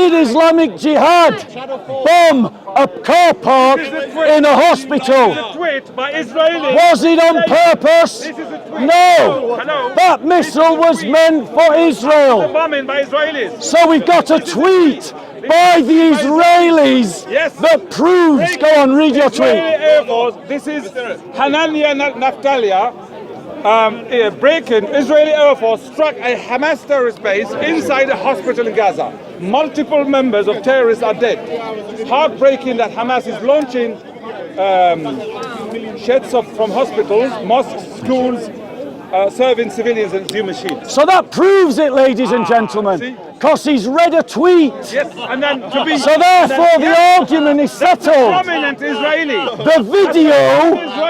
did Islamic Jihad bomb a car park in a hospital? By Israelis. Was it on purpose? No. That missile was meant for Israel. Bombing by Israelis. So we've got a tweet by the Israelis that proves. Go on, read your tweet. Air Force, this is Hanania Naftalia. Breaking, Israeli Air Force struck a Hamas terrorist base inside a hospital in Gaza. Multiple members of terrorists are dead. Heartbreaking that Hamas is launching jets from hospitals, mosques, schools, serving civilians and new machines. So that proves it, ladies and gentlemen, because he's read a tweet. Yes, and then to be. So therefore, the argument is settled. Prominent Israeli. The video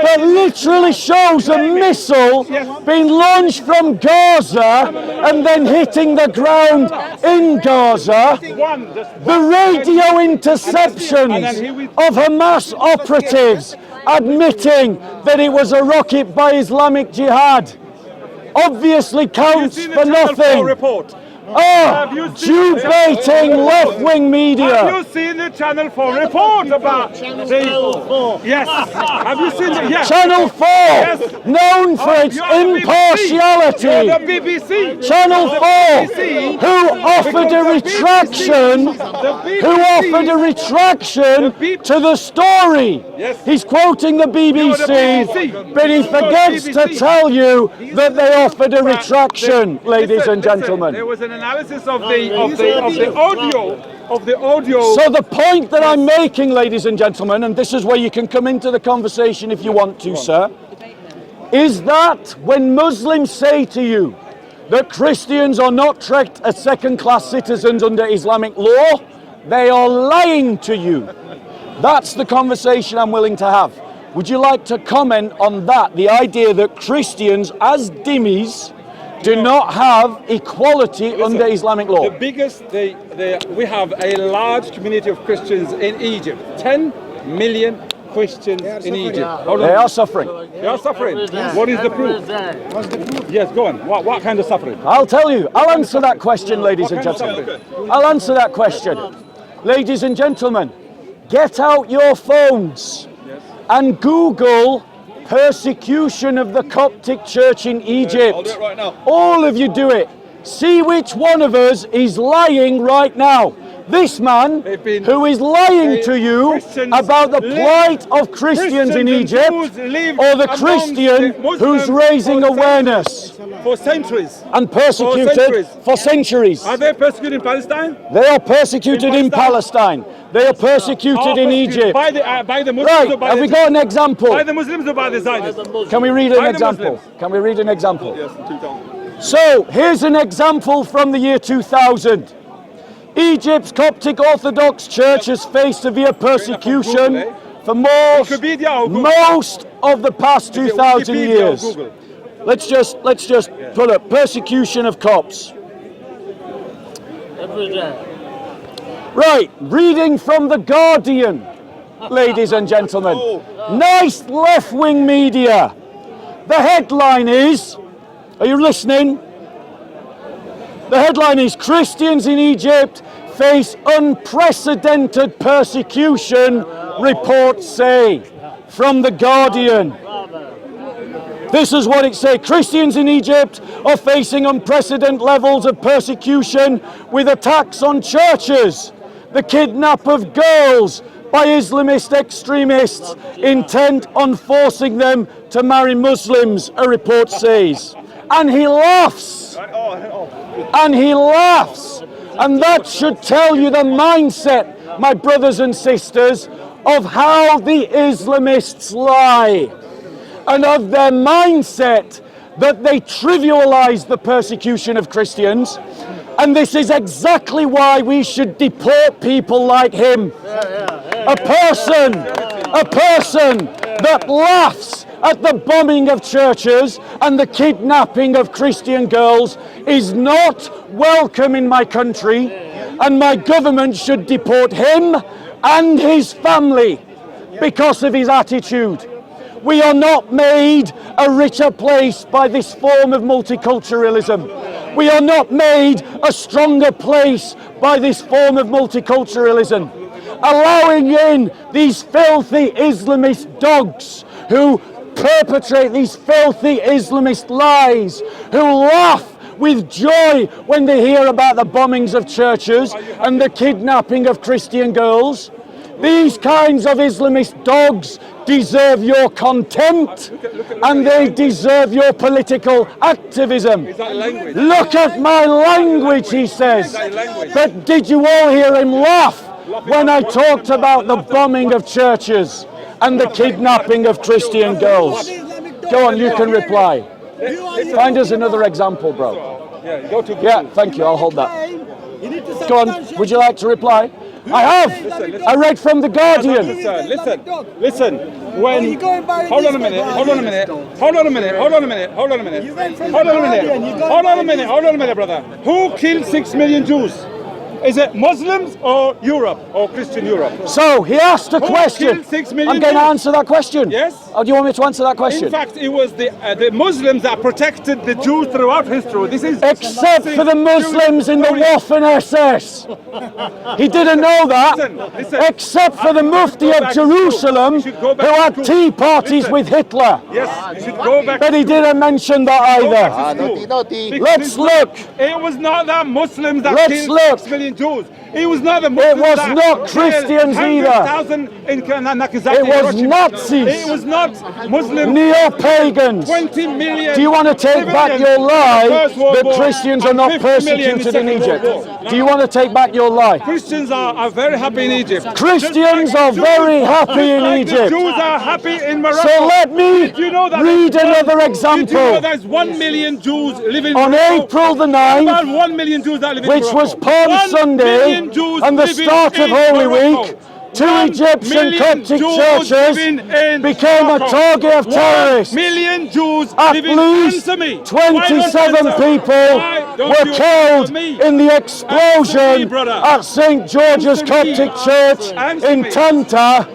that literally shows a missile being launched from Gaza and then hitting the ground in Gaza. The radio interceptions of Hamas operatives admitting that it was a rocket by Islamic Jihad obviously counts for nothing. Jew-baiting left-wing media. Have you seen the Channel 4 report about the... Yes. Have you seen it? Yes. Channel 4, known for its impartiality. The BBC. Channel 4, who offered a retraction to the story. He's quoting the BBC, but he forgets to tell you that they offered a retraction, ladies and gentlemen. There was an analysis of the audio. So the point that I'm making, ladies and gentlemen, and this is where you can come into the conversation if you want to, sir, is that when Muslims say to you that Christians are not treated as second-class citizens under Islamic law, they are lying to you. That's the conversation I'm willing to have. Would you like to comment on that? The idea that Christians, as dhimmis, do not have equality under Islamic law. The biggest, we have a large community of Christians in Egypt. 10 million Christians in Egypt. They are suffering. They are suffering. What is the proof? Yes, go on. What kind of suffering? I'll tell you. I'll answer that question, ladies and gentlemen. I'll answer that question. Ladies and gentlemen, get out your phones and Google persecution of the Coptic Church in Egypt. I'll do it right now. All of you do it. See which one of us is lying right now. This man who is lying to you about the plight of Christians in Egypt, or the Christian who's raising awareness for centuries and persecuted for centuries. Are they persecuted in Palestine? They are persecuted in Palestine. They are persecuted in Egypt. By the Muslims, right, or by have we got an example? By the Muslims or by the Zionists? Can we read an example? Can we read an example? So, here's an example from the year 2000. Egypt's Coptic Orthodox Church has faced severe persecution for most of the past 2,000 years. Let's just put up persecution of Copts. Right, reading from The Guardian, ladies and gentlemen. Nice left-wing media. The headline is, are you listening? The headline is, Christians in Egypt face unprecedented persecution, reports say, from The Guardian. This is what it says. Christians in Egypt are facing unprecedented levels of persecution with attacks on churches, the kidnap of girls by Islamist extremists intent on forcing them to marry Muslims, a report says. And he laughs. And he laughs. And that should tell you the mindset, my brothers and sisters, of how the Islamists lie. And of their mindset that they trivialize the persecution of Christians. And this is exactly why we should deport people like him. A person that laughs at the bombing of churches and the kidnapping of Christian girls is not welcome in my country, and my government should deport him and his family because of his attitude. We are not made a richer place by this form of multiculturalism. We are not made a stronger place by this form of multiculturalism. Allowing in these filthy Islamist dogs who perpetrate these filthy Islamist lies, who laugh with joy when they hear about the bombings of churches and the kidnapping of Christian girls. These kinds of Islamist dogs deserve your contempt and they deserve your political activism. Look at my language, he says. But did you all hear him laugh when I talked about the bombing of churches and the kidnapping of Christian girls? Go on, you can reply. Find us another example, bro. Yeah, thank you, I'll hold that. Go on, would you like to reply? I have. I read from The Guardian. Listen. When hold on a minute. Hold on a minute, brother. Who killed 6 million Jews? Is it Muslims or Europe or Christian Europe? So he asked a question. 6 million I'm going to Jews? answer that question. Yes. Or do you want me to answer that question? In fact, it was the Muslims that protected the Jews throughout history. This is Except for the Muslims in the Waffen SS. He didn't know that. Listen. Except for the Mufti of Jerusalem who had tea parties with Hitler. Yes, you should go back. But he didn't mention that either. Let's look. It was not the Muslims that Let's killed look. 6 million Jews. It was not the Muslims. It was that not killed Christians either. 100,000 in Nagasaki. It was Hiroshima. Nazis. It was not Muslims. Neo-pagans. 20 million. Do you want to take back civilians your in the lie First World that War Christians are and not 50 million in the persecuted in Second Egypt? World War. Do you want to take back your lie? Christians are very happy in Egypt. Christians are very happy in Egypt. Jews are happy in Morocco. So let me Did you know that read another Did you know example. there's 1 million Jews living in On Morocco? April the About 9th, 1 million Jews that live in which Morocco. was Palm 1 Sunday million Jews and the living start of in Holy Morocco. Week, two 1 Egyptian million Coptic Jews churches living in became a Morocco. target of 1 terrorists. million Jews At living. least Answer me. 27 Why people don't were you killed answer me? in the Answer me, explosion brother. at St. George's Answer me. Coptic Church Answer in me. Tanta,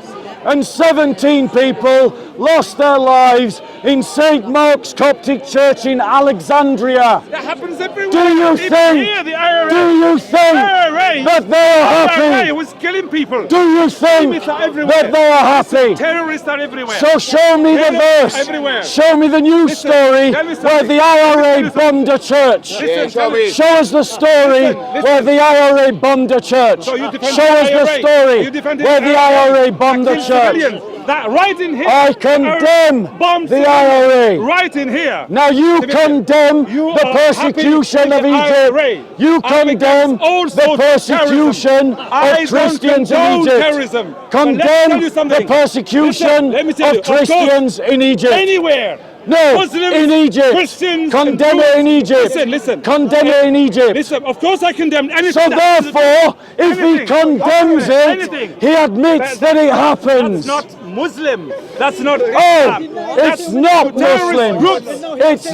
and 17 people lost their lives in St. Mark's Coptic Church in Alexandria. That happens everywhere. Do you Even think? here, the IRA, Do you think IRA, that they are IRA happy? was killing people. Do you think Extremists are everywhere. that they are happy? Terrorists are everywhere. So show me the Terrorists verse. everywhere. Show me the news Listen, story tell me where something. the IRA Listen. bombed a church. Listen, tell me. Show us the story Listen. where the IRA bombed a church. So you defend Show us the IRA. story You defend where the IRA bombed a that killed church. civilians. That right in here. I condemn bombed the civilians. IRA. Right in here. Now you Civilians. condemn You the are persecution happy of with the IRA. Egypt. You And condemn against all the sorts of persecution terrorism. I of don't Christians in condone Egypt. terrorism. But let me tell Condemn you the something. persecution Listen, let me tell you, of Christians in Egypt. Anywhere. No, Muslims, in Egypt. Christians, Condemn and it in Jews. Egypt. Listen. Condemn it in Egypt. Listen, of course I condemn anything. So that- therefore, if he anything. condemns it, Anything. he admits that it happens. That's not Muslim. That's not Oh, Islam. it's not terrorist Muslim. groups. It's Terrorist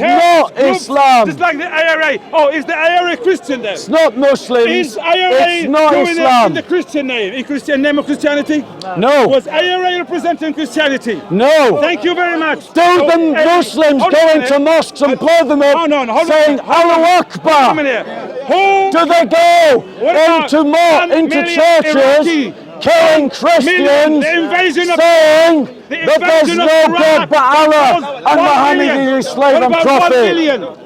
not groups, Islam. Just like the IRA. Oh, is the IRA Christian then? It's not Muslims. Is IRA It's not doing it in Islam. the Christian name? In Christian name of Christianity? No. Was IRA representing Christianity? No. Thank you very much. Do the Muslims hold go on a into minute. mosques and blow them up, Hold on, hold on. saying Hold on. Allahu Wait a Akbar? minute. Who? Do they go What about into 1 million churches, Iraqi? killing Christians, The invasion of saying the that there's invasion no of Iraq God but Allah was and 1 Muhammad million. is his slave What and about prophet?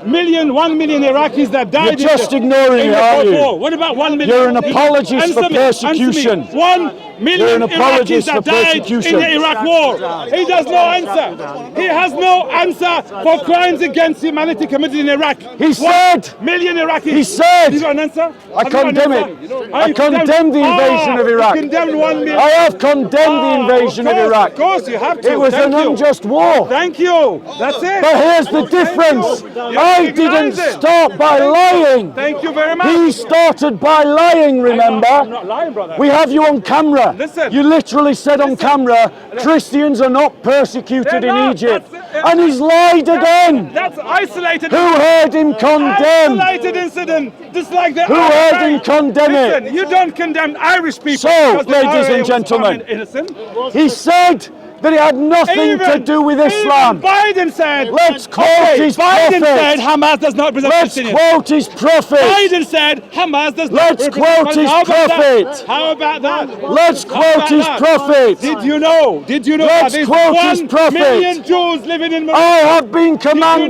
1 million Iraqis that died You're just in ignoring in it, the aren't Cold you? War? What about 1 million? You're an apologist for Answer me, persecution. answer me. 1 million You're an apologist Iraqis that for died persecution. in the Iraq war. He does no answer. He has no answer for crimes against humanity committed in Iraq. He said, 1 million Iraqis. he said, Have you got an answer? I Have you got an condemn answer? it. I condemn the invasion of Iraq. You condemned 1 million. I have condemned the invasion of Iraq. Of course, you have to. It was Thank an you. unjust war. Thank you. That's it. But here's the difference. I didn't start by lying. Thank you very much. He started by lying, I'm remember? not lying, brother. We have you on camera. Listen. You literally said on camera, Christians are not persecuted They're in not. Egypt. That's- And he's lied again. That's isolated. Who heard him condemn? Isolated incident, just like the Who IRA. heard him condemn it? Listen, you don't condemn Irish people. So, because the ladies IRA and was gentlemen, innocent. He said that it had nothing to do with Islam. Even Biden said. Let's quote his Biden said prophet. Hamas does not represent Let's Palestinians. quote his prophet. Biden said Hamas does not Let's represent quote his Palestinians. How about prophet. that? How about that? Let's How quote about his that? prophet. Did you know? Did you know Let's that there's quote his 1 prophet. million Jews living in Morocco? I have been commanded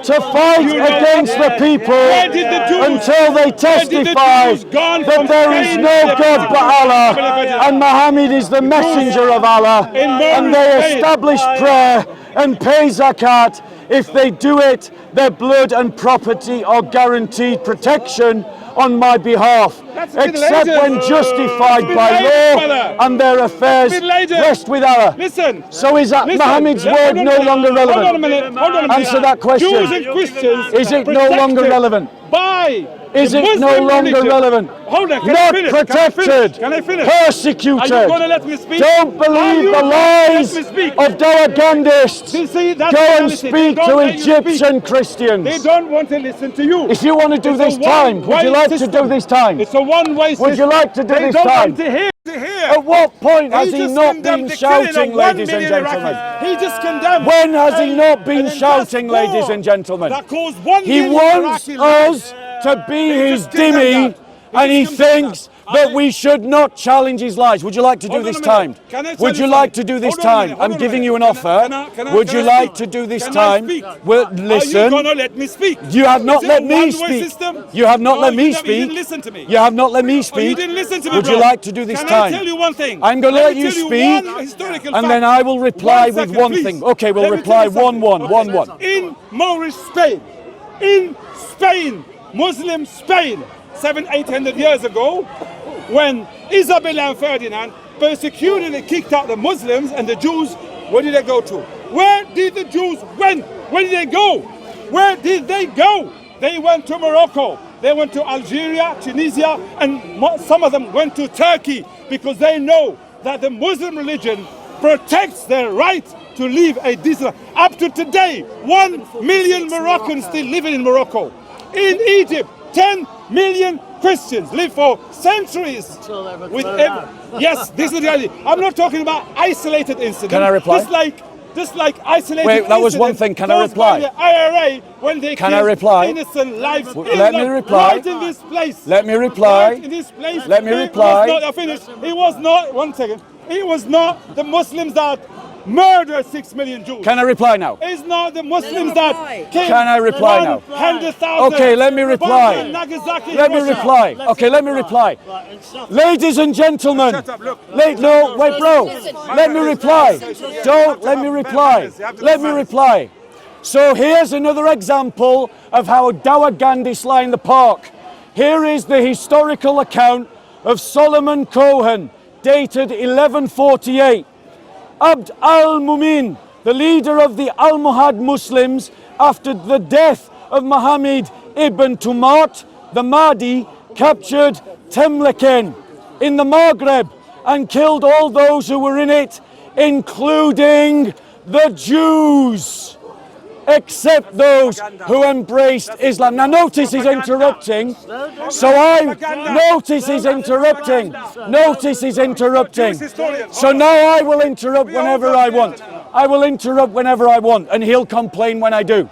to fight You know against the that? people Where did the Jews- until they testify Jews gone that from there is Spain no to God but Allah and Muhammad is the messenger of Allah, In and they Spain. establish prayer and pay zakat. If they do it, their blood and property are guaranteed protection on my behalf, That's a bit except later. when justified It's a bit by later, law brother. and their affairs It's a bit later. rest with Allah. Listen. So is that Listen, Muhammad's hold word on a no minute, longer Hold on a relevant? minute. Hold on a minute. Answer that question. Jews and Christians Is it no longer protected relevant? By Is the it no Muslim longer religion. relevant? Hold on. Can I Not finish? protected, Can I finish? persecuted. Are you going to let me speak? Don't Are believe you the going to let lies me speak? of Dawagandists. You see, that's Go and reality. They speak don't to let you speak. Egyptian Christians. They don't want to listen to you. If you want to do It's a this time, would you one-way like to system. do this time? It's a one-way system. Would you like to do They this don't time? want to hear. At what point has he just not condemned been the killing shouting, of 1 ladies and million gentlemen? Iraqis. He just condemned. When has he not been an unjust shouting, war ladies and gentlemen? That caused 1 He million wants Iraqi lives. us to be He his just condemned dhimmi, that. and he just condemned thinks that. that we should not challenge his lies. Would you like to do Hold on this a minute. time? Can I tell Would you you like something? to do this Hold on a time? minute, hold I'm on a giving minute. you an Can I- offer. can I- Would can you I like speak? to do this Can I time? speak? Well, Are you listen. going to let me speak? You have not Is it let a me one-way speak. system? You have not No, let me you speak. didn't listen to me. You have not let me Oh, you speak. didn't listen to me, Would bro. you like to do this Can time? I tell you one thing? I'm going to let me you tell speak, one historical and fact. then I will reply 1 with second, one please. thing. Okay, we'll Let me reply tell you something. 1-1. In Moorish Spain, in Spain, Muslim Spain, 700-800 years ago, when Isabella and Ferdinand persecuted and kicked out the Muslims and the Jews, where did they go to? Where did the Jews went? Where did they go? Where did they go? They went to Morocco. They went to Algeria, Tunisia, and some of them went to Turkey because they know that the Muslim religion protects their right to live a decent. Up to today, 1 million Moroccans still living in Morocco. In Egypt, 10 million Christians live for centuries. Yes, this is the reality. I'm not talking about isolated incidents. Can I reply? Just like isolated. Wait, that was one incidents thing. Can I caused by reply? The IRA when they Can I killed reply? innocent lives. Let me reply. Right in this place. Let me reply. Right in this place. Let me It reply. was not, I finished. It was not. 1 second. It was not the Muslims that murdered 6 million Jews. Can I reply now? It's not the Muslims that killed Can I reply now? 100,000. Okay, let me reply. bombed in Nagasaki, Let me Russia. reply. Okay, let me reply. Ladies and gentlemen. Shut up, look. No, wait, bro. Let me reply. Don't let me reply. Let me reply. So here's another example of how Dawagandists lie in the park. Here is the historical account of Solomon Cohen, dated 1148. Abd al-Mumin, the leader of the Almohad Muslims, after the death of Muhammad ibn Tumat, the Mahdi, captured Temleken in the Maghreb and killed all those who were in it, including the Jews, except those who embraced Islam. Now notice he's interrupting. So notice he's interrupting. Notice he's interrupting. So now I will interrupt whenever I want. I will interrupt whenever I want, and he'll complain when I do.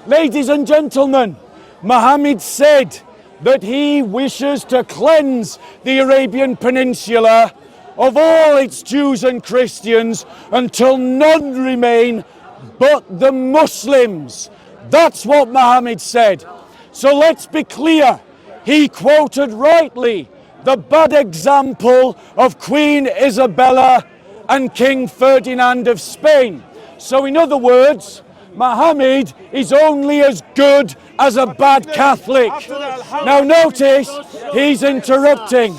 Ladies and gentlemen, Muhammad said that he wishes to cleanse the Arabian Peninsula of all its Jews and Christians until none remain but the Muslims. That's what Muhammad said. So let's be clear. He quoted rightly the bad example of Queen Isabella and King Ferdinand of Spain. So in other words, Muhammad is only as good as a bad Catholic. Now notice he's interrupting.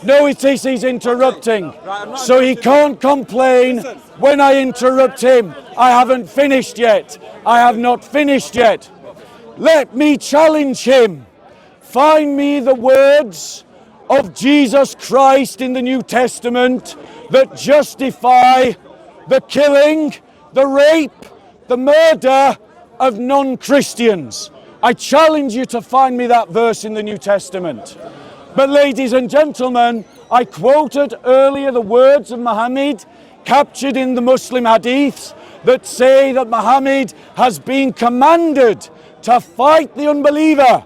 Notice he's interrupting. So he can't complain when I interrupt him. I haven't finished yet. I have not finished yet. Let me challenge him. Find me the words of Jesus Christ in the New Testament that justify the killing, the rape, the murder of non-Christians. I challenge you to find me that verse in the New Testament. But ladies and gentlemen, I quoted earlier the words of Muhammad captured in the Muslim hadiths that say that Muhammad has been commanded to fight the unbeliever.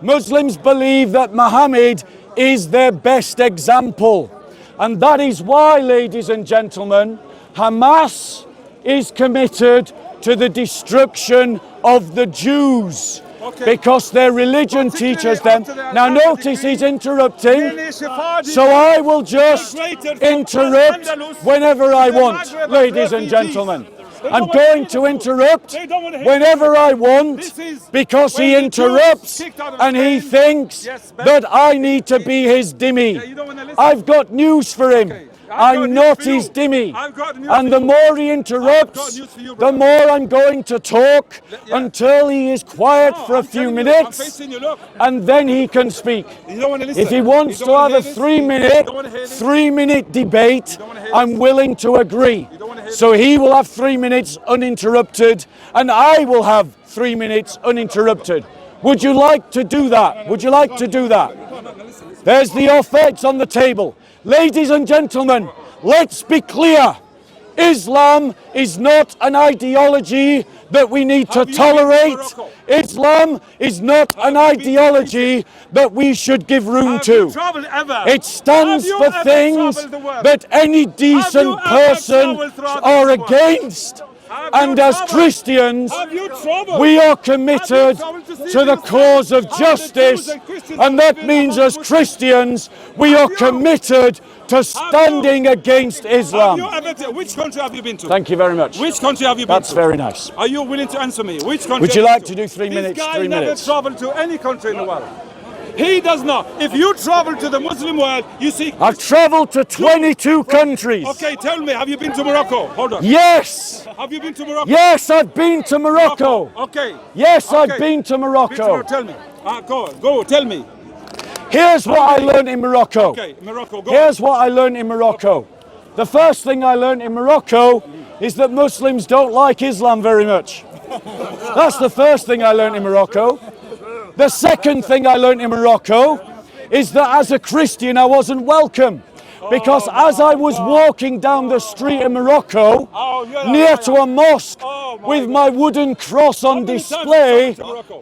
Muslims believe that Muhammad is their best example. And that is why, ladies and gentlemen, Hamas is committed to the destruction of the Jews. Because their religion teaches them. Now notice he's interrupting, so I will just interrupt whenever I want, ladies and gentlemen. I'm going to interrupt whenever I want because he interrupts and he thinks that I need to be his dhimmi. I've got news for him. I'm not his dhimmi. And the more he interrupts, the more I'm going to talk until he is quiet for a few minutes and then he can speak. If he wants to have a 3-minute debate, I'm willing to agree. So he will have 3 minutes uninterrupted and I will have 3 minutes uninterrupted. Would you like to do that? Would you like to do that? There's the offense on the table. Ladies and gentlemen, let's be clear. Islam is not an ideology that we need to tolerate. Islam is not an ideology that we should give room to. It stands for things that any decent person are against. And as Christians, we are committed to the cause of justice, and that means as Christians, we are committed to standing against Islam. Which country have you been to? Thank you very much. Which country have you been to? That's very nice. Are you willing to answer me? Which country? Would you like to do 3 minutes? This guy 3 never minutes. traveled to any country in the world. He does not. If you travel to the Muslim world, you see. I've travelled to 22 countries. Okay, tell me, have you been to Morocco? Hold on. Yes. Have you been to Morocco? Yes, I've been to Morocco. Okay. Yes, Okay. I've been to Morocco. Tell me. Go, tell me. Here's what I learned in Morocco. Okay, Morocco, go. Here's what I learned in Morocco. The first thing I learned in Morocco is that Muslims don't like Islam very much. That's the first thing I learned in Morocco. The second thing I learned in Morocco is that as a Christian I wasn't welcome. Because as I was walking down the street in Morocco, near to a mosque with my wooden cross on display,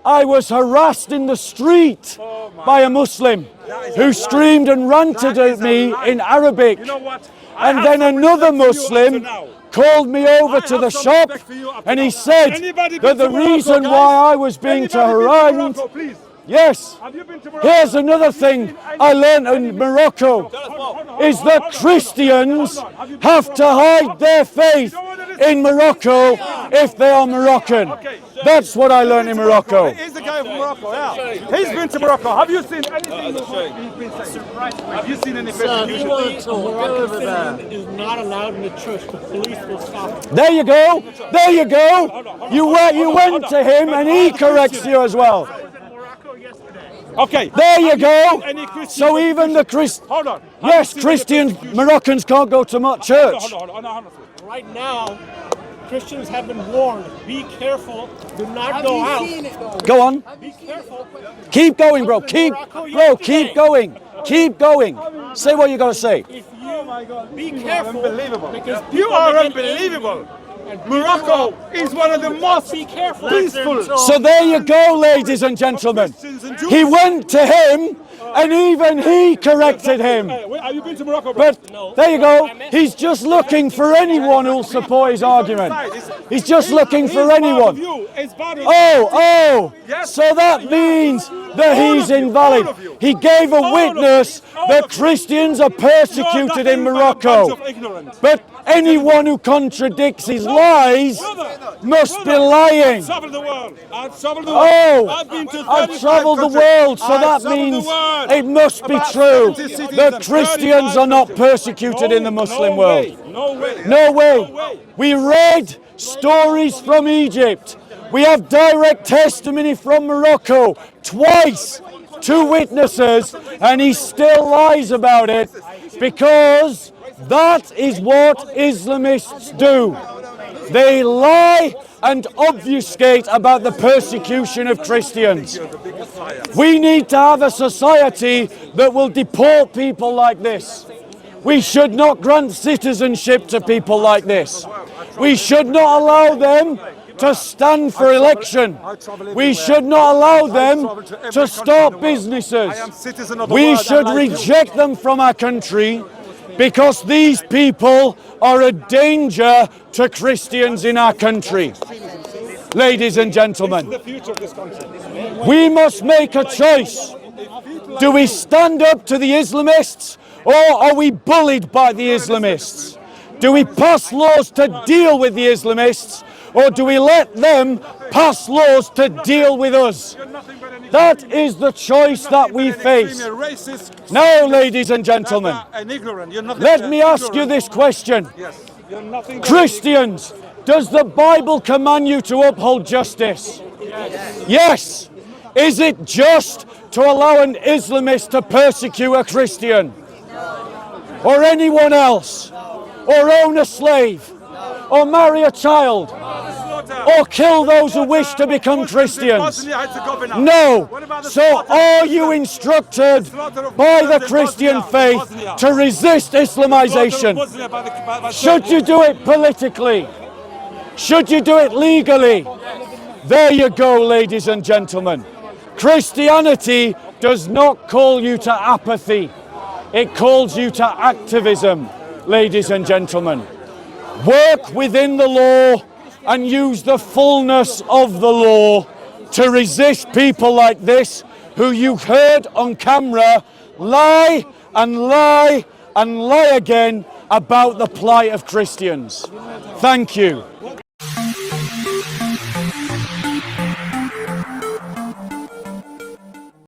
I was harassed in the street by a Muslim who screamed and ranted at me in Arabic. And then another Muslim called me over to the shop and he said that the reason why I was being harangued. Yes. Here's another thing I learned in Morocco is that Christians have to hide their faith in Morocco if they are Moroccan. That's what I learned in Morocco. He's the guy from Morocco, yeah. He's been to Morocco. Have you seen anything he's been saying? Have you seen any persecution? Moroccan is not allowed in the church. The police will stop him. There you go. There you go. You went to him and he corrects you as well. Okay. There you go. So even the Hold on. Yes, Christians, Moroccans can't go to church. Hold on. Right now, Christians have been warned. Be careful. Do not go out. Go on. Be careful. Keep going, bro. Keep going. Keep going. Say what you got to say. If you be careful, Unbelievable. because You people are get unbelievable. Morocco is one of the most Be careful. peaceful. So there you go, ladies and gentlemen. He went to him and even he corrected him. Have you been to Morocco, bro? But there you go. He's just looking for anyone who'll support his argument. He's just looking for anyone. Oh, so that means that he's invalid. He gave a witness that Christians are persecuted in Morocco. But anyone who contradicts his lies must be lying. I've traveled the world. Oh, I've been to I've traveled the world, so that means it must be true that Christians are not persecuted in the Muslim world. No way. No way. We read stories from Egypt. We have direct testimony from Morocco, twice, 2 witnesses, and he still lies about it because that is what Islamists do. They lie and obfuscate about the persecution of Christians. We need to have a society that will deport people like this. We should not grant citizenship to people like this. We should not allow them to stand for election. We should not allow them to start businesses. We should reject them from our country because these people are a danger to Christians in our country. Ladies and gentlemen, we must make a choice. Do we stand up to the Islamists, or are we bullied by the Islamists? Do we pass laws to deal with the Islamists, or do we let them pass laws to deal with us? That is the choice that we face. Now, ladies and gentlemen, let me ask you this question. Christians, does the Bible command you to uphold justice? Yes. Is it just to allow an Islamist to persecute a Christian? Or anyone else? Or own a slave? Or marry a child? Or kill those who wish to become Christians? No. So are you instructed by the Christian faith to resist Islamization? Should you do it politically? Should you do it legally? There you go, ladies and gentlemen. Christianity does not call you to apathy. It calls you to activism, ladies and gentlemen. Work within the law and use the fullness of the law to resist people like this who you've heard on camera lie and lie and lie again about the plight of Christians. Thank you.